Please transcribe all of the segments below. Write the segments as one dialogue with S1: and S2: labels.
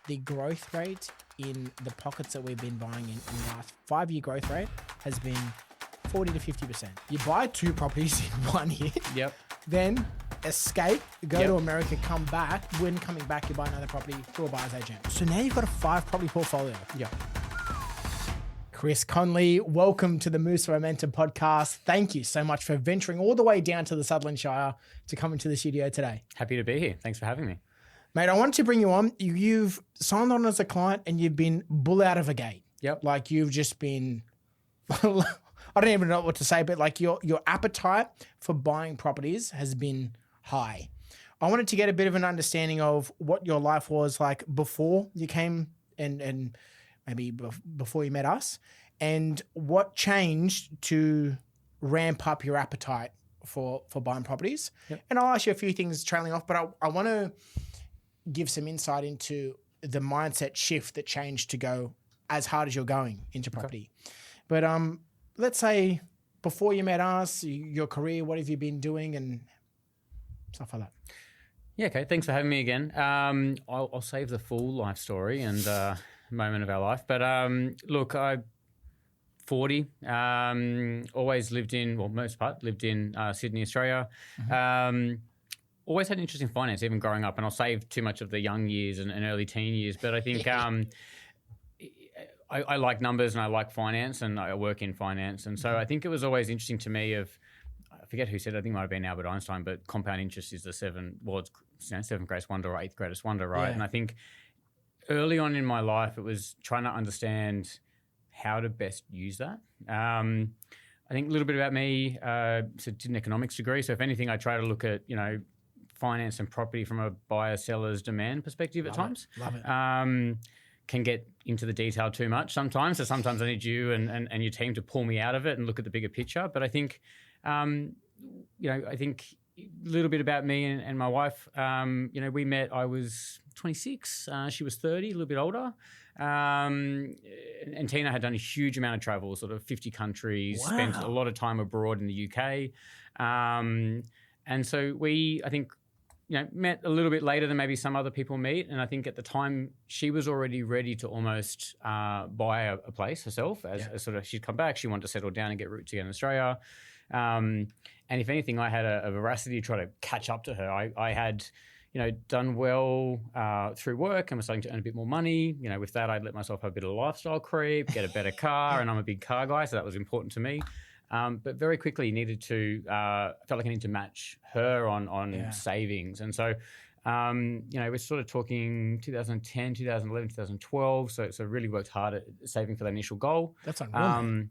S1: the growth rate in the pockets that we've been buying in the last 5-year growth rate has been 40 to 50%. You buy 2 properties in 1 year.
S2: Yep.
S1: Then escape, go to America, come back. When coming back, you buy another property through a buyer's agent. So now you've got a 5-property portfolio.
S2: Yeah.
S1: Chris Connolly, welcome to the Moose Momentum podcast. Thank you so much for venturing all the way down to the Sutherland Shire to come into the studio today.
S2: Happy to be here. Thanks for having me.
S1: Mate, I wanted to bring you on. You've signed on as a client and you've been bull out of a gate.
S2: Yep.
S1: Like you've just been, I don't even know what to say, but like your appetite for buying properties has been high. I wanted to get a bit of an understanding of what your life was like before you came and maybe before you met us, and what changed to ramp up your appetite for buying properties.
S2: Yep.
S1: And I'll ask you a few things trailing off, but I want to give some insight into the mindset shift that changed to go as hard as you're going into property. Okay. But let's say before you met us, your career, what have you been doing and stuff like that?
S2: Yeah, okay. Thanks for having me again. I'll save the full life story and moment of our life. But look, I'm 40, always lived in, well, most part, lived in Sydney, Australia. Mm-hmm. Always had an interest in finance, even growing up, and I'll save too much of the young years and early teen years. But I think I like numbers and I like finance and I work in finance. And so I think it was always interesting to me I forget who said it, I think it might have been Albert Einstein, but compound interest is the seventh greatest wonder or 8th greatest wonder, right? Yeah. And I think early on in my life, it was trying to understand how to best use that. I think a little bit about me, did an economics degree. So if anything, I try to look at, finance and property from a buyer-seller's demand perspective at times.
S1: Love it.
S2: Can get into the detail too much sometimes. So sometimes I need you and your team to pull me out of it and look at the bigger picture. But I think, I think a little bit about me and my wife. We met, I was 26, she was 30, a little bit older. And Tina had done a huge amount of travel, sort of 50 countries, spent a lot of time abroad in the UK. And so I think, met a little bit later than maybe some other people meet. And I think at the time she was already ready to almost buy a place herself as sort of, she'd come back, she wanted to settle down and get roots again in Australia. And if anything, I had a veracity to try to catch up to her. I had, done well through work and was starting to earn a bit more money. With that, I'd let myself have a bit of a lifestyle creep, get a better car, and I'm a big car guy, so that was important to me. But very quickly felt like I needed to match her on savings. And so, we're sort of talking 2010, 2011, 2012. So really worked hard at saving for that initial goal.
S1: That's unreal.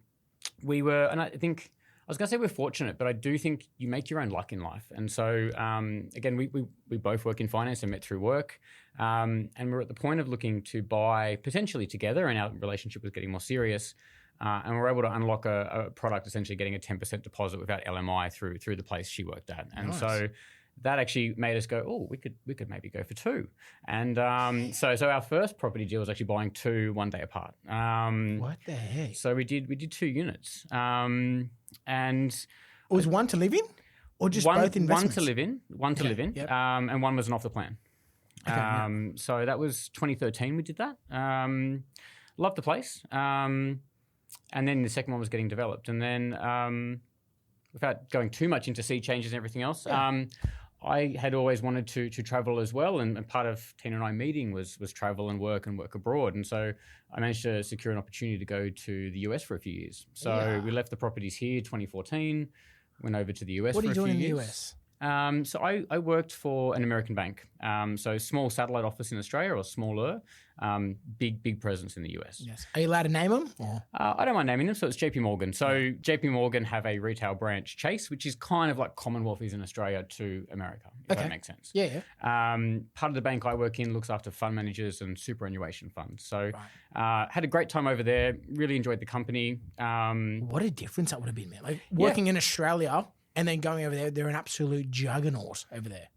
S2: We were, and I think, I was going to say we're fortunate, but I do think you make your own luck in life. And so, again, we both work in finance and met through work. And we're at the point of looking to buy potentially together, and our relationship was getting more serious. And we're able to unlock a product, essentially getting a 10% deposit without LMI through the place she worked at. And so that actually made us go, oh, we could maybe go for 2. And so our first property deal was actually buying 2 one day apart.
S1: What the heck?
S2: So we did 2 units. And
S1: it was one to live in, or just both investments?
S2: One to live in,
S1: Yep.
S2: And one was an off the plan.
S1: Okay,
S2: So that was 2013 we did that. Loved the place. And then the second one was getting developed. And then without going too much into sea changes and everything else, I had always wanted to travel as well. And part of Tina and I meeting was travel and work abroad. And so I managed to secure an opportunity to go to the US for a few years. So we left the properties here 2014, went over to the US for a few years.
S1: What are you doing in the US?
S2: So I worked for an American bank. So small satellite office in Australia, or smaller, big presence in the US.
S1: Yes. Are you allowed to name them?
S2: I don't mind naming them. So it's JP Morgan. So JP Morgan have a retail branch, Chase, which is kind of like Commonwealth is in Australia to America, if that makes sense.
S1: Yeah.
S2: Part of the bank I work in looks after fund managers and superannuation funds. So had a great time over there. Really enjoyed the company.
S1: What a difference that would have been, man. Like working in Australia and then going over there, they're an absolute juggernaut over there.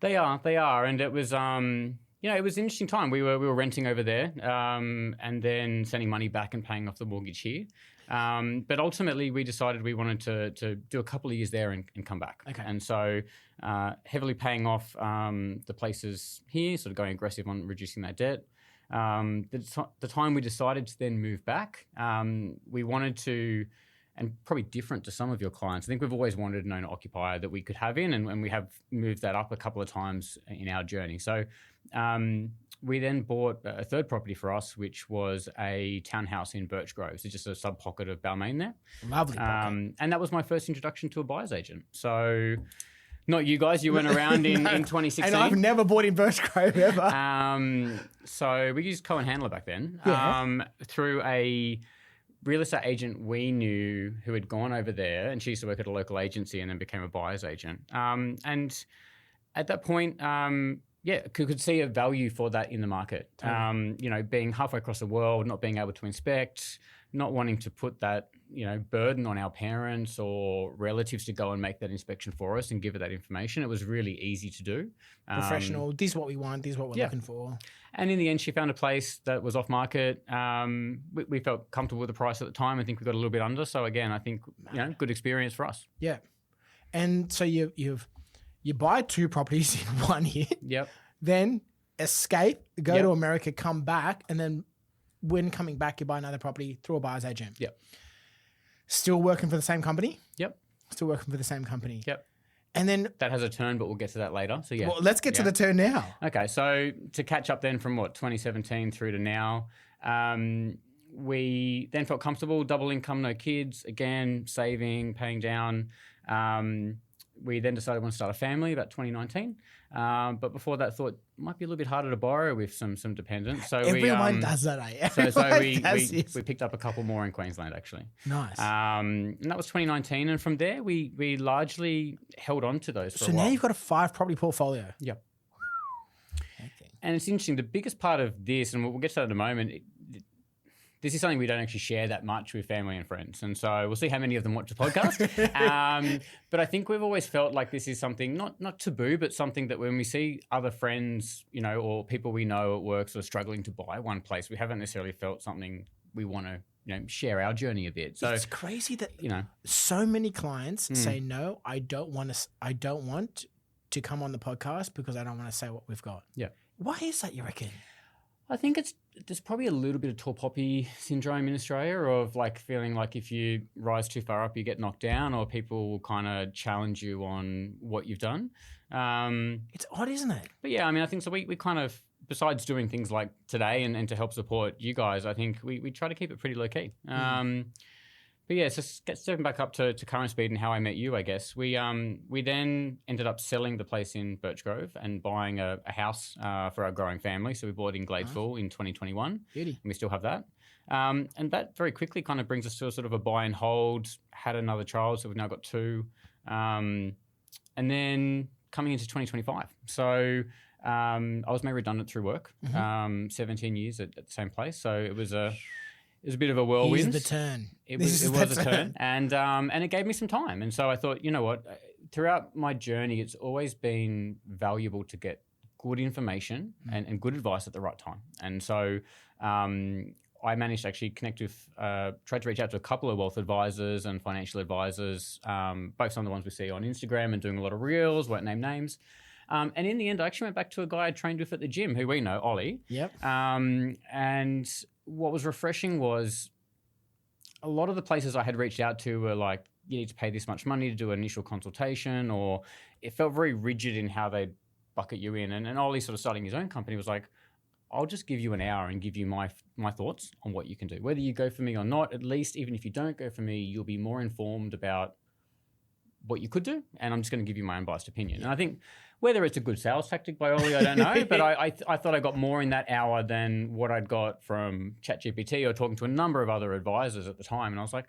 S2: They are. And it was, it was an interesting time. We were renting over there and then sending money back and paying off the mortgage here. But ultimately, we decided we wanted to do a couple of years there and come back.
S1: Okay.
S2: And so heavily paying off the places here, sort of going aggressive on reducing that debt. The time we decided to then move back, we wanted to, and probably different to some of your clients, I think we've always wanted an owner occupier that we could have in, and we have moved that up a couple of times in our journey. So we then bought a third property for us, which was a townhouse in Birch Grove. So just a sub pocket of Balmain there.
S1: Lovely pocket.
S2: And that was my first introduction to a buyer's agent. So not you guys, you went around in 2016.
S1: And I've never bought in Birch Grove ever.
S2: So we used Cohen Handler back then through a real estate agent we knew who had gone over there, and she used to work at a local agency and then became a buyer's agent. And at that point, could see a value for that in the market. Being halfway across the world, not being able to inspect, not wanting to put that, burden on our parents or relatives to go and make that inspection for us and give it that information. It was really easy to do.
S1: Professional. This is what we want. This is what we're looking for.
S2: And in the end, she found a place that was off market. We felt comfortable with the price at the time. I think we got a little bit under. So again, I think, good experience for us.
S1: Yeah. And so you buy 2 properties in 1 year.
S2: Yep.
S1: Then escape, go to America, come back, and then when coming back, you buy another property through a buyer's agent.
S2: Yep.
S1: Still working for the same company?
S2: Yep.
S1: Still working for the same company.
S2: Yep.
S1: And then
S2: that has a turn, but we'll get to that later. So
S1: well, let's get to the turn now.
S2: Okay. So to catch up then from 2017 through to now, we then felt comfortable, double income, no kids, again, saving, paying down. We then decided we want to start a family about 2019. But before that, thought it might be a little bit harder to borrow with some dependents. So
S1: everyone does that, eh?
S2: We picked up a couple more in Queensland, actually.
S1: Nice.
S2: And that was 2019. And from there, we largely held on to those for a while.
S1: So now you've got a 5 property portfolio.
S2: Yep. Okay. And it's interesting. The biggest part of this, and we'll get to that in a moment, this is something we don't actually share that much with family and friends. And so we'll see how many of them watch the podcast. But I think we've always felt like this is something, not taboo, but something that when we see other friends, or people we know at work sort of struggling to buy one place, we haven't necessarily felt something we want to, share our journey a bit. So
S1: it's crazy that, so many clients say, no, I don't want to come on the podcast because I don't want to say what we've got.
S2: Yeah.
S1: Why is that, you reckon?
S2: I think there's probably a little bit of tall poppy syndrome in Australia of like feeling like if you rise too far up, you get knocked down, or people will kind of challenge you on what you've done.
S1: It's odd, isn't it?
S2: But yeah, I mean, I think so. We kind of, besides doing things like today and to help support you guys, I think we try to keep it pretty low key. But yeah, so stepping back up to current speed and how I met you, I guess, we then ended up selling the place in Birch Grove and buying a house for our growing family. So we bought in Gladesville in 2021.
S1: Beauty.
S2: And we still have that. And that very quickly kind of brings us to a sort of a buy and hold, had another child, so we've now got 2. And then coming into 2025. So I was made redundant through work, 17 years at the same place. So it was a bit of a whirlwind.
S1: Here's the turn.
S2: It was a turn, and it gave me some time. And so I thought, you know what? Throughout my journey, it's always been valuable to get good information and good advice at the right time. And so I managed to actually connect with, tried to reach out to a couple of wealth advisors and financial advisors, both some of the ones we see on Instagram and doing a lot of reels, won't name names. And in the end, I actually went back to a guy I trained with at the gym, who we know, Ollie.
S1: Yep.
S2: And what was refreshing was a lot of the places I had reached out to were like, you need to pay this much money to do an initial consultation, or it felt very rigid in how they bucket you in. And Ollie, sort of starting his own company, was like, I'll just give you an hour and give you my thoughts on what you can do. Whether you go for me or not, at least even if you don't go for me, you'll be more informed about what you could do, and I'm just going to give you my unbiased opinion. And I think whether it's a good sales tactic by Ollie, I don't know, but I thought I got more in that hour than what I'd got from ChatGPT or talking to a number of other advisors at the time. And I was like,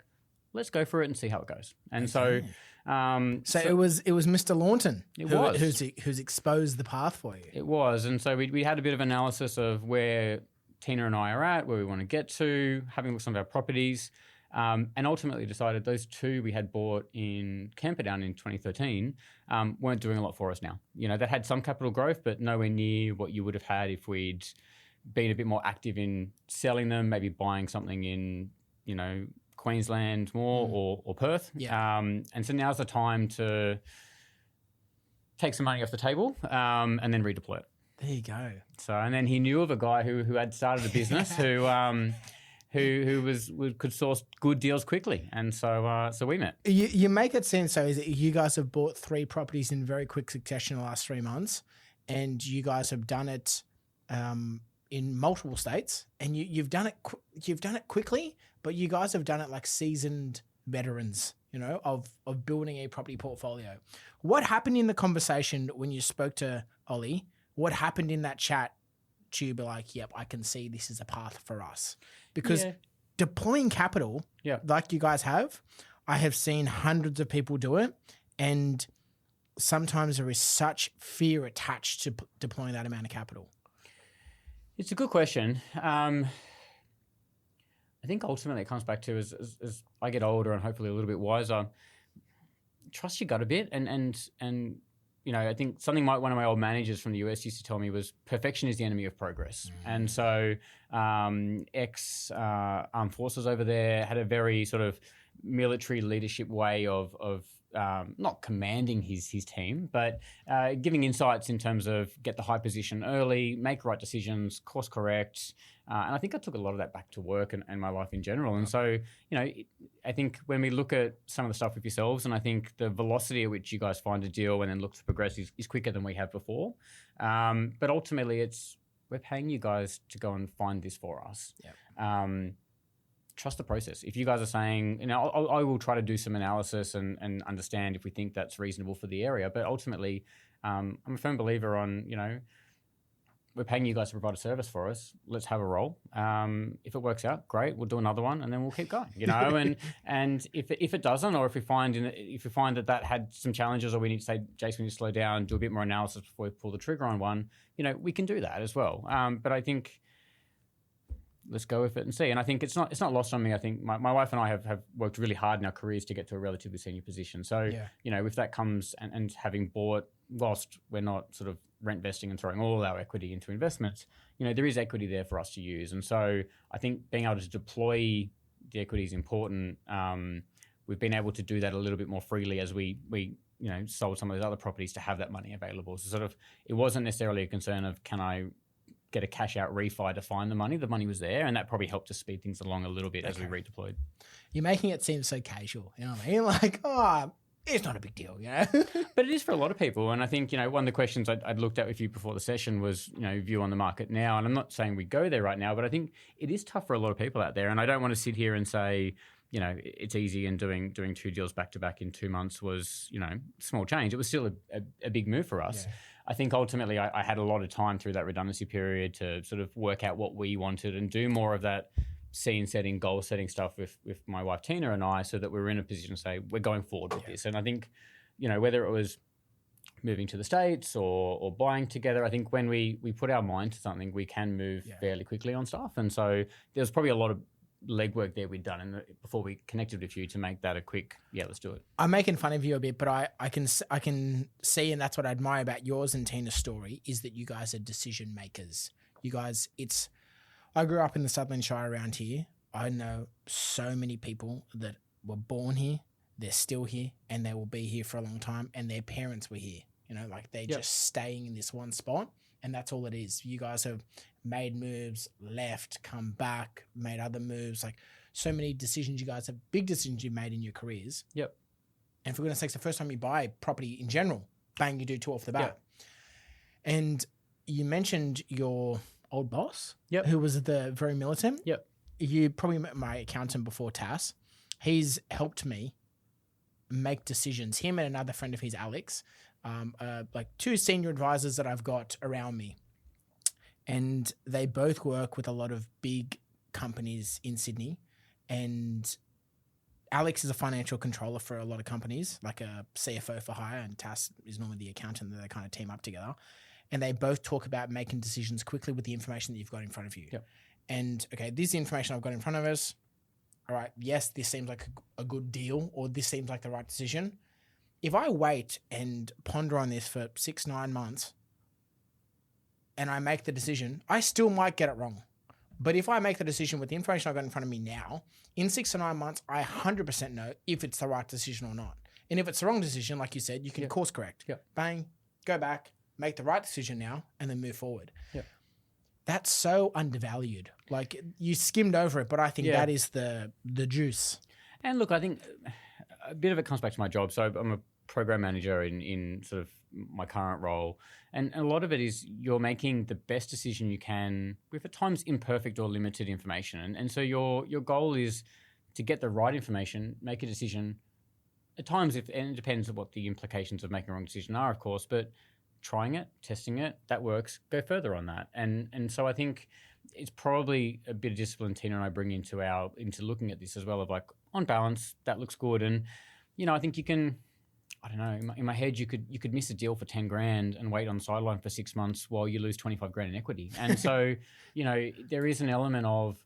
S2: let's go for it and see how it goes. And so
S1: it was Mr. Launton who's exposed the path for you.
S2: It was. And so we had a bit of analysis of where Tina and I are at, where we want to get to, having looked at some of our properties. And ultimately decided those 2 we had bought in Camperdown in 2013 weren't doing a lot for us now. That had some capital growth, but nowhere near what you would have had if we'd been a bit more active in selling them, maybe buying something in, Queensland more or Perth.
S1: Yeah.
S2: And so now's the time to take some money off the table and then redeploy it.
S1: There you go.
S2: So, and then he knew of a guy who had started a business who could source good deals quickly, and so we met.
S1: You make it seem so. Is that you guys have bought 3 properties in very quick succession in the last 3 months, and you guys have done it in multiple states, and you've done it quickly, but you guys have done it like seasoned veterans, of building a property portfolio. What happened in the conversation when you spoke to Ollie? What happened in that chat to you be like, yep, I can see this is a path for us? Because deploying capital, like you guys have, I have seen hundreds of people do it, and sometimes there is such fear attached to deploying that amount of capital.
S2: It's a good question. I think ultimately it comes back to as I get older and hopefully a little bit wiser, trust your gut a bit, and I think something one of my old managers from the US used to tell me was perfection is the enemy of progress. And so ex-armed forces over there had a very sort of military leadership way of not commanding his team, but giving insights in terms of get the high position early, make right decisions, course correct. And I think I took a lot of that back to work and my life in general. And so, I think when we look at some of the stuff with yourselves, and I think the velocity at which you guys find a deal and then look to progress is quicker than we have before. But ultimately, we're paying you guys to go and find this for us. Yep. Trust the process. If you guys are saying, I will try to do some analysis and understand if we think that's reasonable for the area. But ultimately, I'm a firm believer on, we're paying you guys to provide a service for us. Let's have a roll. If it works out, great. We'll do another one, and then we'll keep going. And if it doesn't, or if we find that had some challenges, or we need to say, Jason, we need to slow down, do a bit more analysis before we pull the trigger on one. We can do that as well. But I think let's go with it and see. And I think it's not lost on me. I think my wife and I have worked really hard in our careers to get to a relatively senior position. So if that comes and having bought, whilst we're not sort of rent vesting and throwing all our equity into investments, there is equity there for us to use. And so I think being able to deploy the equity is important. We've been able to do that a little bit more freely as we sold some of those other properties to have that money available. So sort of it wasn't necessarily a concern of can I get a cash out refi to find the money. The money was there, and that probably helped to speed things along a little bit as we redeployed.
S1: You're making it seem so casual. You know what I mean? Like, it's not a big deal,
S2: But it is for a lot of people. And I think, one of the questions I'd looked at with you before the session was, view on the market now. And I'm not saying we go there right now, but I think it is tough for a lot of people out there. And I don't want to sit here and say, it's easy, and doing 2 deals back to back in 2 months was, small change. It was still a big move for us. Yeah. I think ultimately I had a lot of time through that redundancy period to sort of work out what we wanted and do more of that scene setting, goal setting stuff with my wife Tina and I, so that we were in a position to say we're going forward with this. And I think, whether it was moving to the States or buying together, I think when we put our mind to something, we can move fairly quickly on stuff. And so there's probably a lot of legwork there we'd done before we connected with you to make that a quick, let's do it.
S1: I'm making fun of you a bit, but I can see, and that's what I admire about yours and Tina's story, is that you guys are decision makers. You guys, I grew up in the Sutherland Shire around here. I know so many people that were born here, they're still here, and they will be here for a long time, and their parents were here. They're just staying in this one spot, and that's all it is. You guys have made moves, left, come back, made other moves, like so many decisions you guys have, big decisions you made in your careers.
S2: Yep.
S1: And for goodness sakes, the first time you buy property in general, bang, you do 2 off the bat. Yep. And you mentioned your old boss, who was the very militant.
S2: Yep.
S1: You probably met my accountant before, Tass. He's helped me make decisions. Him and another friend of his, Alex, like 2 senior advisors that I've got around me. And they both work with a lot of big companies in Sydney. And Alex is a financial controller for a lot of companies, like a CFO for hire, and Tass is normally the accountant that they kind of team up together. And they both talk about making decisions quickly with the information that you've got in front of you.
S2: Yep.
S1: And, okay, this is the information I've got in front of us. All right, yes, this seems like a good deal, or this seems like the right decision. If I wait and ponder on this for 6-9 months and I make the decision, I still might get it wrong. But if I make the decision with the information I've got in front of me now, in 6 to 9 months, I 100% know if it's the right decision or not. And if it's the wrong decision, like you said, you can course correct.
S2: Yep.
S1: Bang, go back, make the right decision now, and then move forward.
S2: Yep.
S1: That's so undervalued. Like you skimmed over it, but I think that is the juice.
S2: And look, I think a bit of it comes back to my job. So I'm a program manager in sort of my current role. And a lot of it is you're making the best decision you can with at times imperfect or limited information. And so your goal is to get the right information, make a decision. At times, and it depends on what the implications of making a wrong decision are, of course, but trying it, testing it, that works, go further on that. And so I think it's probably a bit of discipline Tina and I bring into looking at this as well, of like, on balance, that looks good. And, I think you can, I don't know, in my head, you could miss a deal for 10 grand and wait on the sideline for 6 months while you lose 25 grand in equity. And so, there is an element of,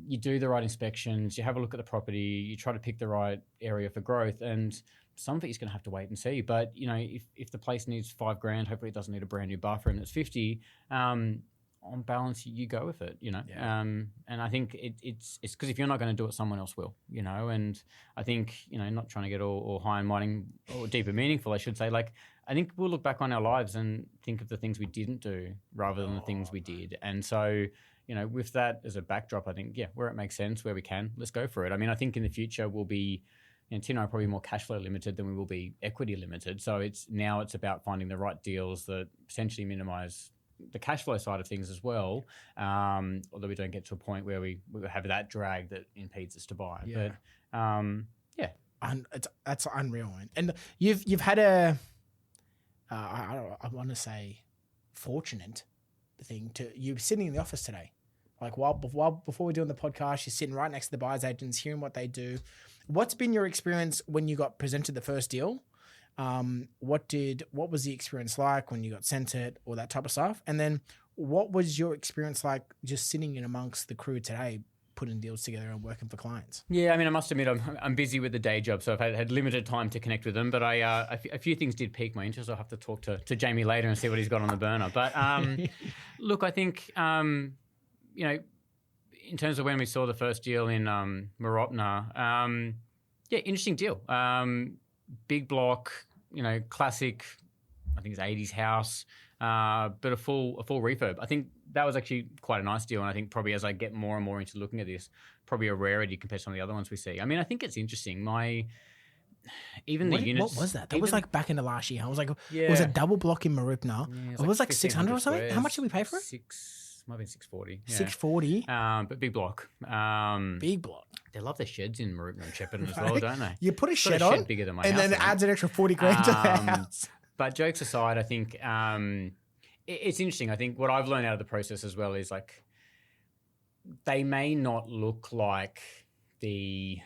S2: you do the right inspections, you have a look at the property, you try to pick the right area for growth, and some of it is going to have to wait and see. But, if the place needs 5 grand, hopefully it doesn't need a brand new bathroom that's 50, on balance, you go with it, And I think it's because if you're not going to do it, someone else will, And I think, not trying to get all high and mighty or deep and meaningful, I should say, like, I think we'll look back on our lives and think of the things we didn't do rather than the things we did. And so, with that as a backdrop, I think, where it makes sense, where we can, let's go for it. I mean, I think in the future we'll be, Tina and I are probably more cash flow limited than we will be equity limited. So it's about finding the right deals that potentially minimize the cash flow side of things as well, although we don't get to a point where we have that drag that impedes us to buy.
S1: Yeah.
S2: But
S1: that's unreal. And you've had a, I want to say, fortunate thing to you sitting in the office today. Like before we're doing the podcast, you're sitting right next to the buyers agents, hearing what they do. What's been your experience when you got presented the first deal? What was the experience like when you got sent it, all that type of stuff? And then what was your experience like just sitting in amongst the crew today, putting deals together and working for clients?
S2: Yeah, I mean, I must admit, I'm busy with the day job, so I've had limited time to connect with them. But a few things did pique my interest. I'll have to talk to Jamie later and see what he's got on the burner. But look, I think in terms of when we saw the first deal in Moropna, interesting deal. Big block, classic, I think it's 80s house, but a full refurb. I think that was actually quite a nice deal. And I think probably as I get more and more into looking at this, probably a rarity compared to some of the other ones we see. I mean, I think it's interesting. The units.
S1: What was that? That was like back in the last year. I was like, it was a double block in Marupna.
S2: Yeah,
S1: it was like 600 or something.
S2: squares.
S1: How much did we pay for it?
S2: Might have been 640. Yeah.
S1: 640.
S2: But big block.
S1: Big block.
S2: They love their sheds in Marupna and Shepparton as well, don't they?
S1: You put a shed
S2: a
S1: on,
S2: shed bigger than my
S1: and
S2: house,
S1: then it adds an extra 40 grand to the house.
S2: But jokes aside, I think it's interesting. I think what I've learned out of the process as well is like they may not look like the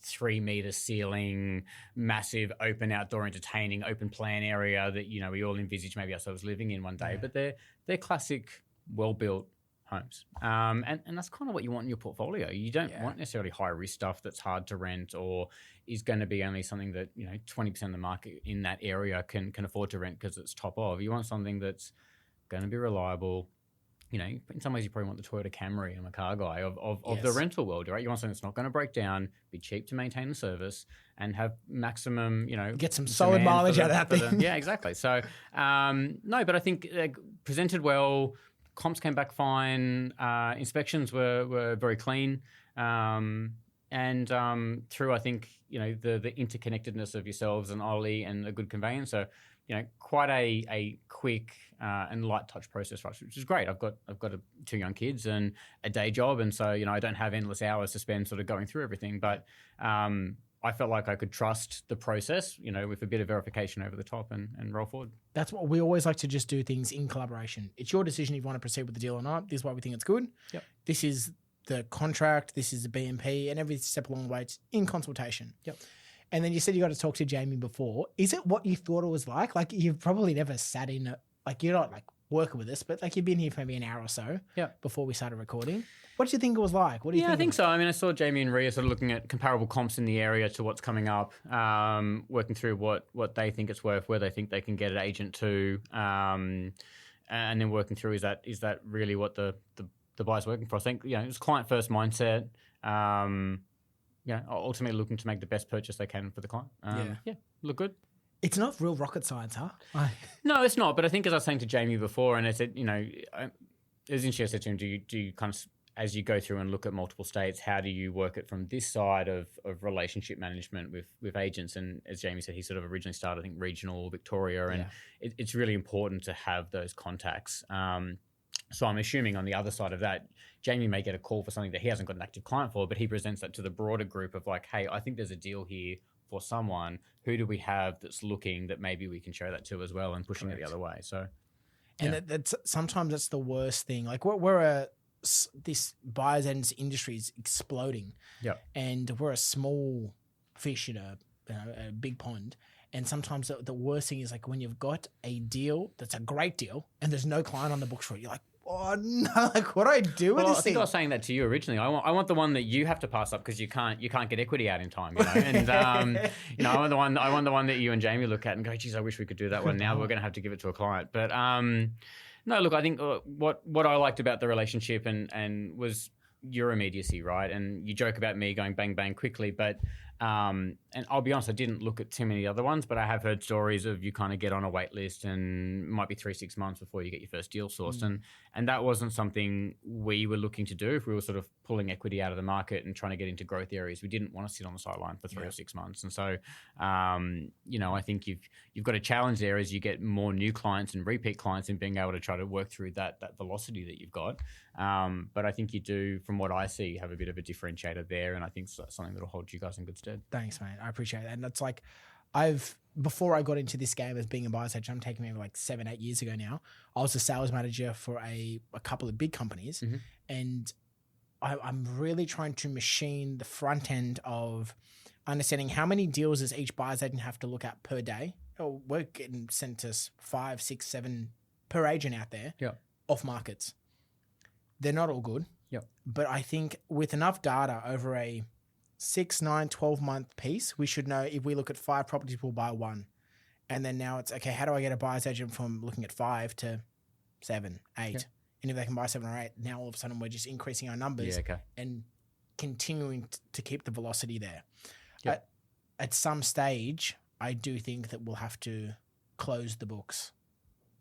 S2: 3-meter ceiling, massive open outdoor entertaining, open plan area that we all envisage maybe ourselves living in one day. But they're classic, well built homes, and that's kind of what you want in your portfolio. You don't want necessarily high risk stuff that's hard to rent or is going to be only something that 20% of the market in that area can afford to rent because it's top of. You want something that's going to be reliable. In some ways you probably want the Toyota Camry. I'm a car guy of the rental world, right? You want something that's not going to break down, be cheap to maintain the service, and have maximum,
S1: get some solid mileage out of that thing.
S2: Yeah, exactly. So no, but I think presented well. Comps came back fine. Inspections were very clean. And through, I think, the interconnectedness of yourselves and Ollie and a good conveyancer, quite a quick and light touch process for us, which is great. I've got 2 young kids and a day job. And so, I don't have endless hours to spend sort of going through everything. But I felt like I could trust the process, with a bit of verification over the top and roll forward.
S1: That's what we always like to just do things in collaboration. It's your decision if you want to proceed with the deal or not. This is why we think it's good.
S2: Yep.
S1: This is the contract. This is the BMP, and every step along the way, it's in consultation.
S2: Yep.
S1: And then you said you got to talk to Jamie before. Is it what you thought it was like? Like you've probably never sat in it. Like you're not like working with us, but like you've been here for maybe an hour or so before we started recording. What did you think it was like? What do you think?
S2: I think so. I mean, I saw Jamie and Rhea sort of looking at comparable comps in the area to what's coming up, working through what they think it's worth, where they think they can get an agent to, and then working through is that really what the buyer's working for? I think it's client first mindset. Ultimately looking to make the best purchase they can for the client. Look good.
S1: It's not real rocket science, huh?
S2: No, it's not. But I think, as I was saying to Jamie before, and I said, it was interesting. I said to him, do you kind of, as you go through and look at multiple states, how do you work it from this side of relationship management with agents? And as Jamie said, he sort of originally started, I think, regional Victoria, and it's really important to have those contacts. So I'm assuming on the other side of that, Jamie may get a call for something that he hasn't got an active client for, but he presents that to the broader group of like, hey, I think there's a deal here for someone. Who do we have that's looking that maybe we can show that to as well, and pushing it the other way? So,
S1: that's sometimes that's the worst thing. Like this buyer's agents industry is exploding.
S2: Yeah,
S1: and we're a small fish in a big pond. And sometimes the worst thing is like when you've got a deal that's a great deal and there's no client on the books for it, you're like, oh no, like what do I do with this
S2: I think
S1: thing?
S2: I was saying that to you originally. I want the one that you have to pass up because you can't get equity out in time, And I want the one that you and Jamie look at and go, geez, I wish we could do that one now. But we're going to have to give it to a client. But no, look, I think what I liked about the relationship and was your immediacy, right? And you joke about me going bang bang quickly, but and I'll be honest, I didn't look at too many other ones, but I have heard stories of you kind of get on a wait list and it might be 3-6 months before you get your first deal sourced. And that wasn't something we were looking to do. If we were sort of pulling equity out of the market and trying to get into growth areas, we didn't want to sit on the sideline for 3 or 6 months. And so, I think you've got a challenge there as you get more new clients and repeat clients and being able to try to work through that velocity that you've got. But I think you do, from what I see, have a bit of a differentiator there. And I think it's something that'll hold you guys in good stead.
S1: Thanks, mate. I appreciate that. And that's like, before I got into this game as being a buyer's agent, I'm taking me like 7-8 years ago now. I was a sales manager for a couple of big companies, and I'm really trying to machine the front end of understanding how many deals does each buyer's agent have to look at per day. Oh, we're getting sent us 5, 6, 7 per agent out there off markets. They're not all good. But I think with enough data over a 6, 9, 12-month piece, we should know if we look at 5 properties, we'll buy 1. And then now it's, okay, how do I get a buyer's agent from looking at 5 to 7, 8? And if they can buy 7 or 8, now all of a sudden we're just increasing our numbers and continuing to keep the velocity there. At some stage, I do think that we'll have to close the books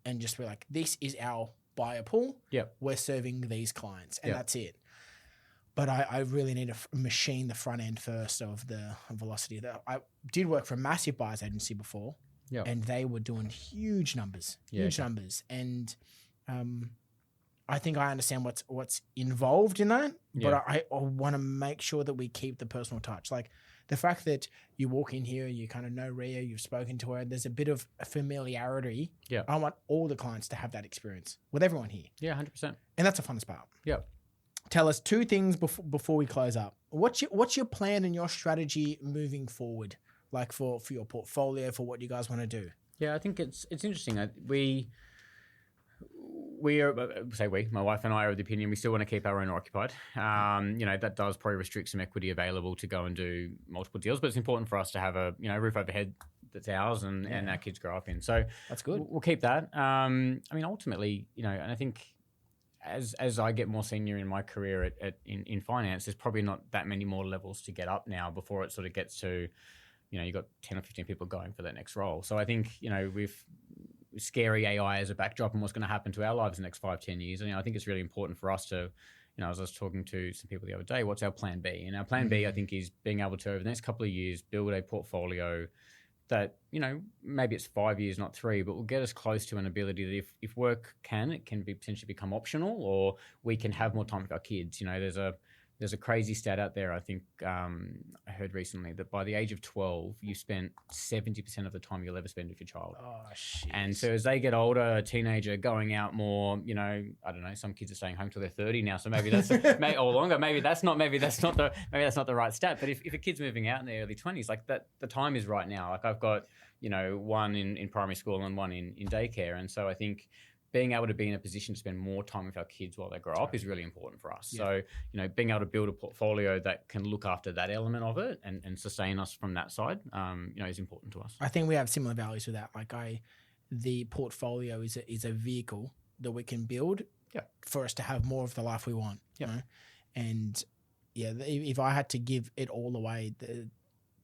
S1: and just be like, this is our buyer pool. We're serving these clients, and that's it. But I really need to machine the front end first of the velocity. I did work for a massive buyer's agency before, and they were doing huge numbers, numbers. And I think I understand what's involved in that, but I want to make sure that we keep the personal touch. Like the fact that you walk in here, you kind of know Rhea, you've spoken to her, there's a bit of a familiarity. I want all the clients to have that experience with everyone here.
S2: 100%.
S1: And that's the funnest part. Tell us 2 things before we close up. What's your plan and your strategy moving forward, like for your portfolio, for what you guys want to do?
S2: I think it's interesting. My wife and I are of the opinion we still want to keep our owner occupied. That does probably restrict some equity available to go and do multiple deals, but it's important for us to have a roof overhead that's ours and our kids grow up in. So
S1: that's good.
S2: We'll keep that. Ultimately, and I think as I get more senior in my career in finance, there's probably not that many more levels to get up now before it sort of gets to, you've got 10 or 15 people going for that next role. So I think, with scary AI as a backdrop and what's going to happen to our lives in the next 5-10 years, I think it's really important for us to, as I was talking to some people the other day, what's our plan B? And our plan B, I think, is being able to, over the next couple of years, build a portfolio that, maybe it's 5 years, not 3, but will get us close to an ability that if work it can be potentially become optional, or we can have more time with our kids. There's a crazy stat out there, I think I heard recently, that by the age of 12, you spent 70% of the time you'll ever spend with your child.
S1: Oh, shit.
S2: And so as they get older, a teenager going out more, I don't know, some kids are staying home till they're 30 now, so maybe that's or longer. Maybe that's not the right stat. But if a kid's moving out in their early 20s, like that, the time is right now. Like I've got, one in primary school and one in daycare, and so I think being able to be in a position to spend more time with our kids while they grow up is really important for us. So, being able to build a portfolio that can look after that element of it and sustain us from that side, is important to us.
S1: I think we have similar values with that. Like the portfolio is a vehicle that we can build for us to have more of the life we want. And if I had to give it all away,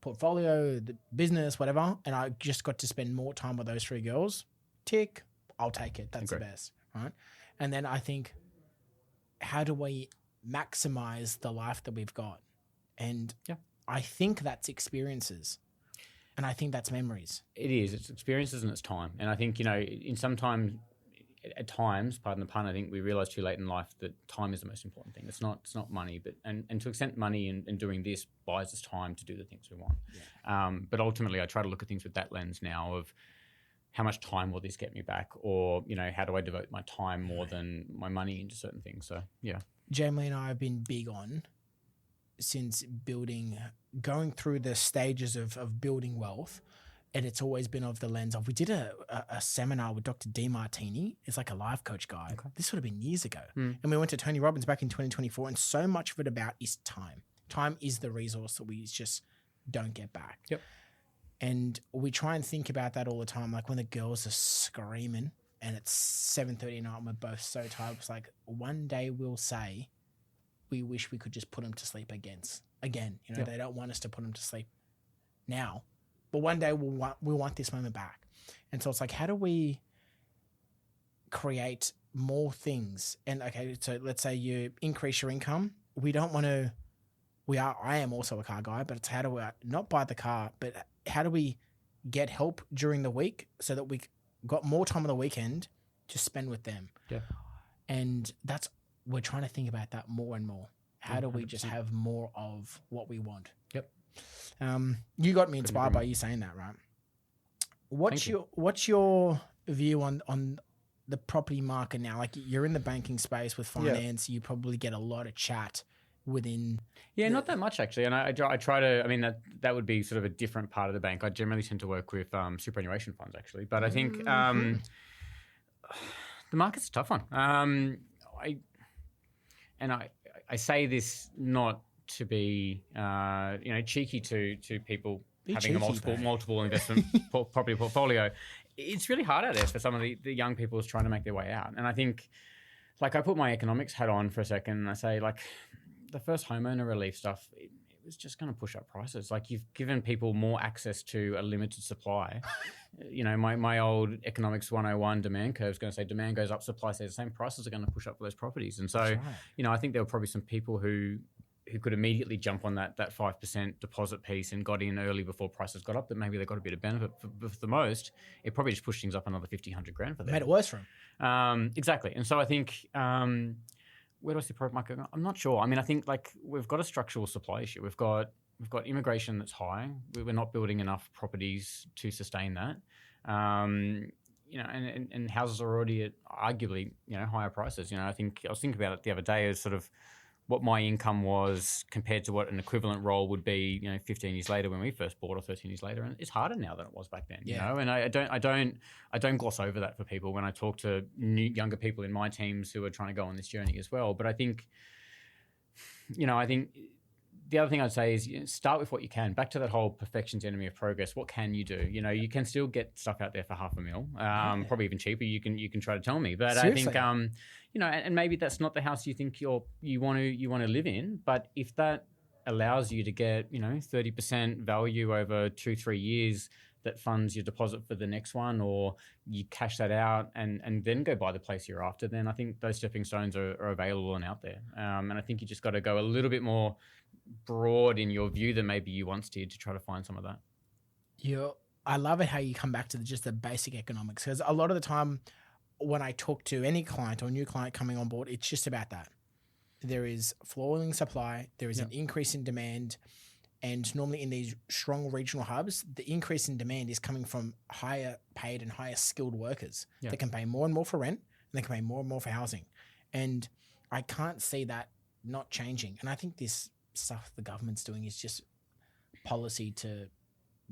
S1: portfolio, the business, whatever, and I just got to spend more time with those 3 girls, tick, I'll take it. That's the best, right? And then I think, how do we maximize the life that we've got? And I think that's experiences. And I think that's memories.
S2: It is. It's experiences and it's time. And I think, at times, pardon the pun, I think we realise too late in life that time is the most important thing. It's not money, but and to an extent, money and doing this buys us time to do the things we want. Yeah. But ultimately, I try to look at things with that lens now of how much time will this get me back, or how do I devote my time more than my money into certain things. So yeah,
S1: Jamie and I have been big on since going through the stages of building wealth. And it's always been of the lens of, we did a seminar with Dr. Demartini. It's like a life coach guy. Okay. This would have been years ago. And we went to Tony Robbins back in 2024. And so much of it about is time. Time is the resource that we just don't get back.
S2: Yep.
S1: And we try and think about that all the time. Like when the girls are screaming and it's 7:30 at night and we're both so tired. It's like, one day we'll say, we wish we could just put them to sleep again. They don't want us to put them to sleep now. But one day we'll want this moment back. And so it's like, how do we create more things? And okay, so let's say you increase your income. We don't want to, I am also a car guy, but it's how do we not buy the car, but how do we get help during the week so that we got more time on the weekend to spend with them?
S2: Yeah.
S1: And we're trying to think about that more and more. How do we just have more of what we want?
S2: Yep.
S1: You got me inspired by you saying that, right? What's your view on the property market now? Like, you're in the banking space with finance, you probably get a lot of chat within.
S2: Yeah, not that much actually. And I try to. I mean, that would be sort of a different part of the bank. I generally tend to work with superannuation funds actually, but I think the market's a tough one. I say this not to be cheeky to people having a multiple investment property portfolio. It's really hard out there for some of the young people who's trying to make their way out. And I think, like, I put my economics hat on for a second and I say, like, the first homeowner relief stuff, it was just going to push up prices. Like, you've given people more access to a limited supply. My old economics 101 demand curve is going to say demand goes up, supply stays the same, prices are going to push up for those properties. And so, right. I think there were probably some people who could immediately jump on that 5% deposit piece and got in early before prices got up, that maybe they got a bit of benefit. For the most, it probably just pushed things up another 50, 100 grand for them.
S1: Made it worse for them.
S2: Exactly. And so I think, where do I see property market going? I'm not sure. I mean, I think, like, we've got a structural supply issue. We've got immigration that's high. We're not building enough properties to sustain that. And houses are already at arguably, higher prices. I think I was thinking about it the other day as sort of what my income was compared to what an equivalent role would be, 15 years later when we first bought, or 13 years later, and it's harder now than it was back then. And I don't gloss over that for people when I talk to younger people in my teams who are trying to go on this journey as well. But I think, I think the other thing I'd say is start with what you can. Back to that whole perfection's enemy of progress. What can you do? You can still get stuff out there for $500,000, probably even cheaper. You can try to tell me, but seriously. I think and maybe that's not the house you think you want to live in. But if that allows you to get 30% value over 2-3 years, that funds your deposit for the next one, or you cash that out and then go buy the place you're after, then I think those stepping stones are available and out there. And I think you just got to go a little bit more broad in your view than maybe you once did to try to find some of that.
S1: I love it how you come back to just the basic economics, because a lot of the time when I talk to any client or new client coming on board, it's just about that. There is falling supply, there is an increase in demand, and normally in these strong regional hubs, the increase in demand is coming from higher paid and higher skilled workers that can pay more and more for rent, and they can pay more and more for housing. And I can't see that not changing. And I think this stuff the government's doing is just policy to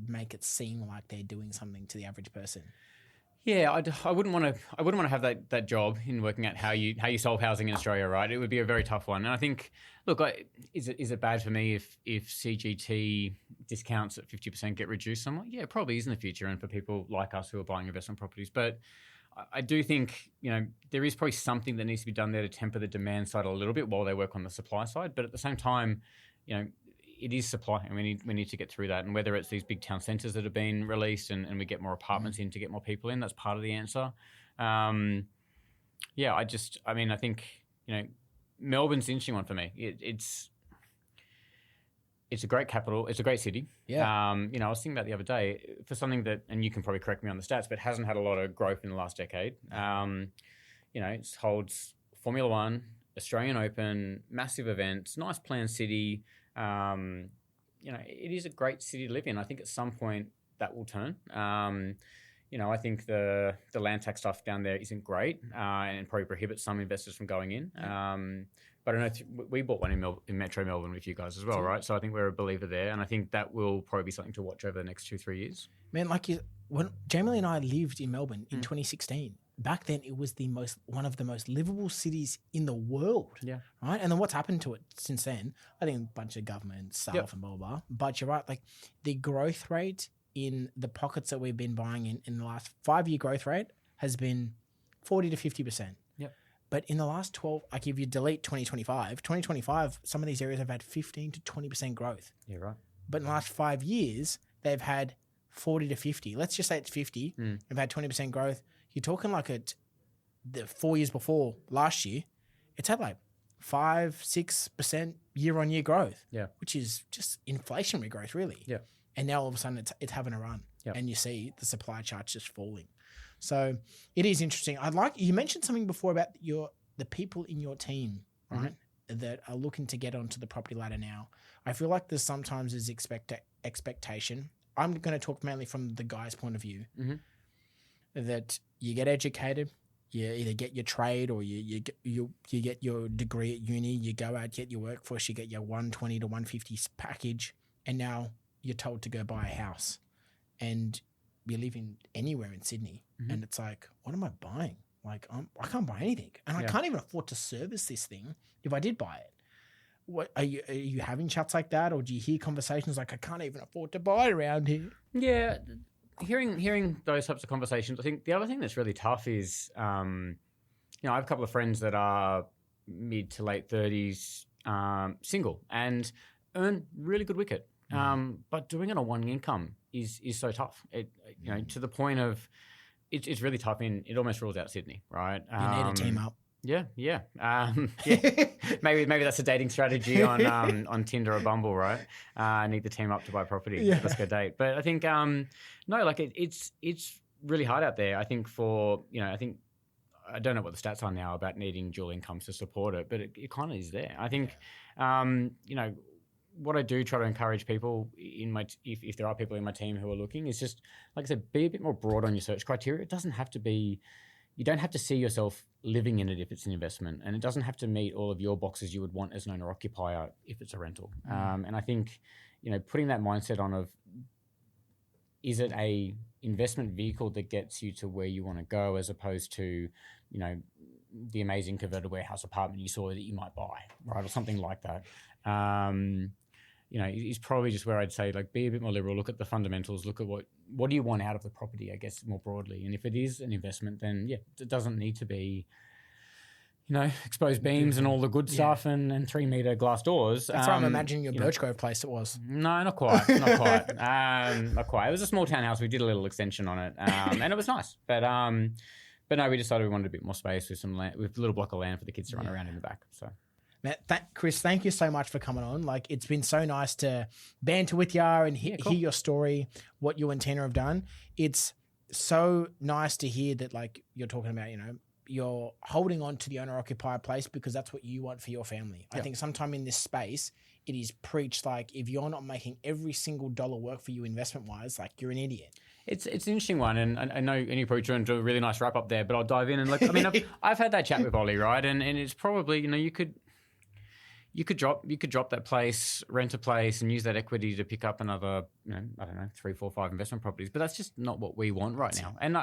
S1: make it seem like they're doing something to the average person.
S2: Yeah, I wouldn't want to have that job in working out how you solve housing in Australia, right? It would be a very tough one. And I think, look, is it bad for me if CGT discounts at 50% get reduced somewhat? Yeah, it probably is in the future, and for people like us who are buying investment properties. But I do think, there is probably something that needs to be done there to temper the demand side a little bit while they work on the supply side. But at the same time, it is supply, and we need to get through that. And whether it's these big town centres that have been released and we get more apartments in to get more people in, that's part of the answer. I think Melbourne's an interesting one for me. It's a great capital. It's a great city.
S1: Yeah.
S2: I was thinking about the other day for something that, and you can probably correct me on the stats, but hasn't had a lot of growth in the last decade. It holds Formula One, Australian Open, massive events, nice planned city. It is a great city to live in. I think at some point that will turn. I think the land tax stuff down there isn't great and probably prohibits some investors from going in. But I know we bought one in Metro Melbourne with you guys as well, right? So I think we're a believer there, and I think that will probably be something to watch over the next 2-3 years.
S1: Man, when Jamie and I lived in Melbourne in 2016, back then it was one of the most livable cities in the world.
S2: Yeah.
S1: Right. And then what's happened to it since then? I think a bunch of government stuff and blah, blah, blah. But you're right. Like the growth rate in the pockets that we've been buying in the last 5-year growth rate has been 40 to 50%.
S2: Yep.
S1: But in the last 12, like if you delete 2025, some of these areas have had 15 to 20% growth.
S2: Yeah, right.
S1: But in the last 5 years, they've had 40 to 50. Let's just say it's 50. They've had 20% growth. You're talking like the 4 years before last year, it's had like 5-6% year-on-year growth.
S2: Yeah. Which
S1: is just inflationary growth, really.
S2: Yeah.
S1: And now all of a sudden it's having a run.
S2: Yep.
S1: And you see the supply charts just falling. So it is interesting. You mentioned something before about the people in your team, right, that are looking to get onto the property ladder now. I feel like there's sometimes expectation. I'm going to talk mainly from the guy's point of view, that you get educated, you either get your trade or you get your degree at uni, you go out, get your workforce, you get your 120 to 150 package, and now you're told to go buy a house. And you live in anywhere in Sydney, and it's like, what am I buying? Like, I can't buy anything, and I can't even afford to service this thing if I did buy it. What are you having chats like that, or do you hear conversations like, I can't even afford to buy around here?
S2: Yeah, hearing those types of conversations. I think the other thing that's really tough is, I have a couple of friends that are mid to late 30s, single, and earn really good wicket. But doing it on one income is so tough. To the point of it's really tough. It almost rules out Sydney, right?
S1: You need a team up.
S2: Yeah. Maybe that's a dating strategy on Tinder or Bumble, right? I need the team up to buy property. Yeah. Let's go date. But I think it's really hard out there. I think I don't know what the stats are now about needing dual incomes to support it, but it kind of is there. I think what I do try to encourage people if there are people in my team who are looking, is just, like I said, be a bit more broad on your search criteria. It doesn't have to be, you don't have to see yourself living in it if it's an investment, and it doesn't have to meet all of your boxes you would want as an owner occupier if it's a rental. And I think, putting that mindset on of, is it a investment vehicle that gets you to where you want to go, as opposed to, the amazing converted warehouse apartment you saw that you might buy, right, or something like that. Is probably just where I'd say, like, be a bit more liberal, look at the fundamentals, look at what do you want out of the property, I guess, more broadly. And if it is an investment, then it doesn't need to be, exposed beams and all the good stuff and 3-meter glass doors.
S1: That's what I'm imagining your Birchgrove place it was.
S2: No, not quite. Not quite. It was a small townhouse. We did a little extension on it, and it was nice. But no, we decided we wanted a bit more space with some land, with a little block of land for the kids to run around in the back. So.
S1: Chris, thank you so much for coming on. Like, it's been so nice to banter with you and hear your story, what you and Tina have done. It's so nice to hear that, like, you're talking about, you're holding on to the owner-occupier place because that's what you want for your family. I think sometime in this space, it is preached, like, if you're not making every single dollar work for you investment-wise, like, you're an idiot. It's an
S2: interesting one, and I know you're probably trying to do a really nice wrap-up there, but I'll dive in and, I've had that chat with Ollie, right? And it's probably, you could drop that place, rent a place, and use that equity to pick up another, 3, 4, 5 investment properties. But that's just not what we want right now. And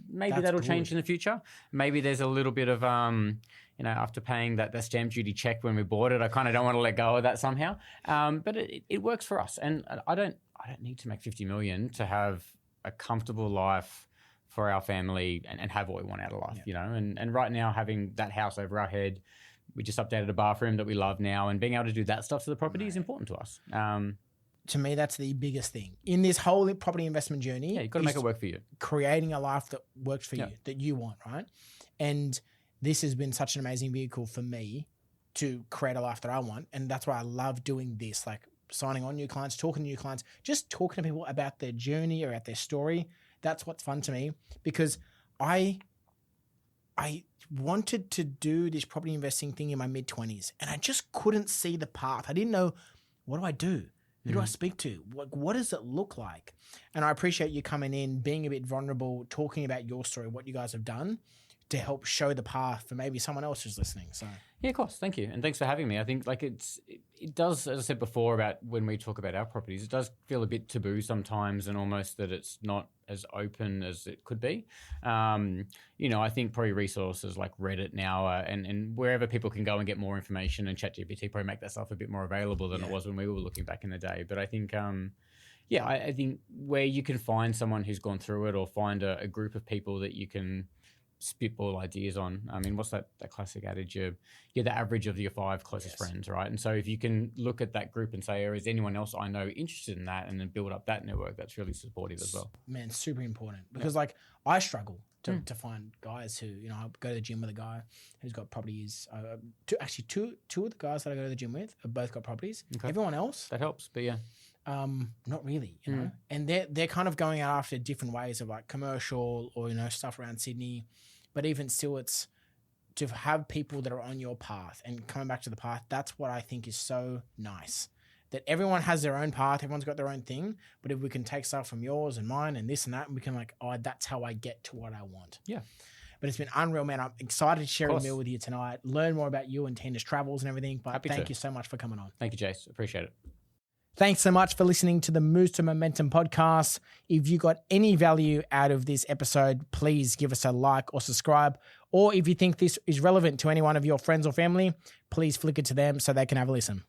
S2: maybe that'll change in the future. Maybe there's a little bit of, after paying that stamp duty check when we bought it, I kind of don't want to let go of that somehow. But it works for us, and I don't need to make $50 million to have a comfortable life for our family and have what we want out of life. And right now, having that house over our head, We just updated a bathroom that we love now, and being able to do that stuff to the property is important to us.
S1: To me, that's the biggest thing in this whole property investment journey.
S2: Yeah, you've got to make it work for you.
S1: Creating a life that works for you, that you want, right? And this has been such an amazing vehicle for me to create a life that I want. And that's why I love doing this, like signing on new clients, talking to new clients, just talking to people about their journey or about their story. That's what's fun to me, because I wanted to do this property investing thing in my mid-20s and I just couldn't see the path. I didn't know, what do I do? Who do I speak to? What does it look like? And I appreciate you coming in, being a bit vulnerable, talking about your story, what you guys have done to help show the path for maybe someone else who's listening. So
S2: yeah, of course. Thank you. And thanks for having me. I think like it does, as I said before about when we talk about our properties, it does feel a bit taboo sometimes and almost that it's not as open as it could be. I think probably resources like Reddit now and wherever people can go and get more information, and ChatGPT probably make that stuff a bit more available than it was when we were looking back in the day. But I think, I think where you can find someone who's gone through it or find a group of people that you can spitball ideas on. I mean, what's that classic adage? You're the average of your 5 closest friends, right? And so if you can look at that group and say, is anyone else I know interested in that, and then build up that network, that's really supportive as well.
S1: Man, super important, because like I struggle to find guys who, I go to the gym with a guy who's got properties. Two of the guys that I go to the gym with have both got properties. Okay. Everyone else,
S2: that helps, but yeah.
S1: Not really, you know, and they're kind of going out after different ways of like commercial or, stuff around Sydney. But even still, it's to have people that are on your path and coming back to the path. That's what I think is so nice, that everyone has their own path. Everyone's got their own thing. But if we can take stuff from yours and mine and this and that, and we can like, that's how I get to what I want.
S2: Yeah.
S1: But it's been unreal, man. I'm excited to share a meal with you tonight, learn more about you and Tina's travels and everything. But thank you so much for coming on.
S2: Thank you, Jace. Appreciate it.
S1: Thanks so much for listening to the Moves to Momentum podcast. If you got any value out of this episode, please give us a like or subscribe. Or if you think this is relevant to any one of your friends or family, please flick it to them so they can have a listen.